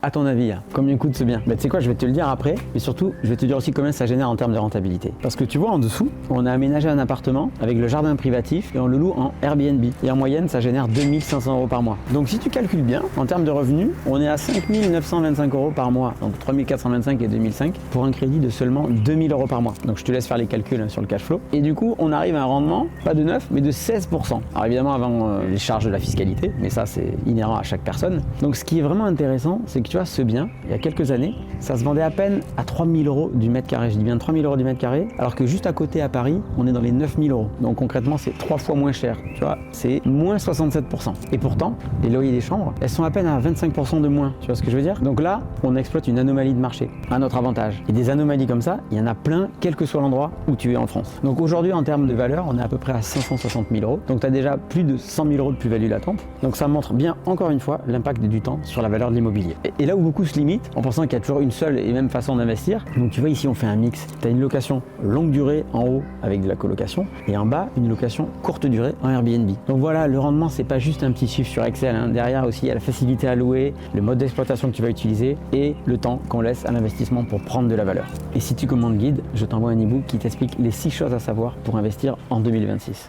À ton avis, combien coûte ce bien? Tu sais quoi, je vais te le dire après, mais surtout, je vais te dire aussi combien ça génère en termes de rentabilité. Parce que tu vois, en dessous, on a aménagé un appartement avec le jardin privatif et on le loue en Airbnb. Et en moyenne, ça génère 2500 € par mois. Donc si tu calcules bien, en termes de revenus, on est à 5925 € par mois, donc 3425 et 2005, pour un crédit de seulement 2000 € par mois. Donc je te laisse faire les calculs sur le cash flow. Et du coup, on arrive à un rendement, pas de 9, mais de 16%. Alors évidemment, avant les charges de la fiscalité, mais ça, c'est inhérent à chaque personne. Donc ce qui est vraiment intéressant, c'est que tu vois, ce bien, il y a quelques années, ça se vendait à peine à 3000 € du mètre carré. Je dis bien 3000 € du mètre carré, alors que juste à côté à Paris, on est dans les 9000 €. Donc concrètement, c'est 3 fois moins cher. Tu vois, c'est moins 67%. Et pourtant, les loyers des chambres, elles sont à peine à 25% de moins. Tu vois ce que je veux dire? Donc là, on exploite une anomalie de marché à notre avantage. Et des anomalies comme ça, il y en a plein, quel que soit l'endroit où tu es en France. Donc aujourd'hui, en termes de valeur, on est à peu près à 560 000 €. Donc tu as déjà plus de 100 000 € de plus-value latente. Donc ça montre bien, encore une fois, l'impact du temps sur la valeur de l'immobilier. Et là où beaucoup se limitent, en pensant qu'il y a toujours une seule et même façon d'investir. Donc tu vois, ici on fait un mix. Tu as une location longue durée en haut avec de la colocation et en bas une location courte durée en Airbnb. Donc voilà, le rendement, c'est pas juste un petit chiffre sur Excel. Derrière aussi, il y a la facilité à louer, le mode d'exploitation que tu vas utiliser et le temps qu'on laisse à l'investissement pour prendre de la valeur. Et si tu commandes guide, je t'envoie un e-book qui t'explique les 6 choses à savoir pour investir en 2026.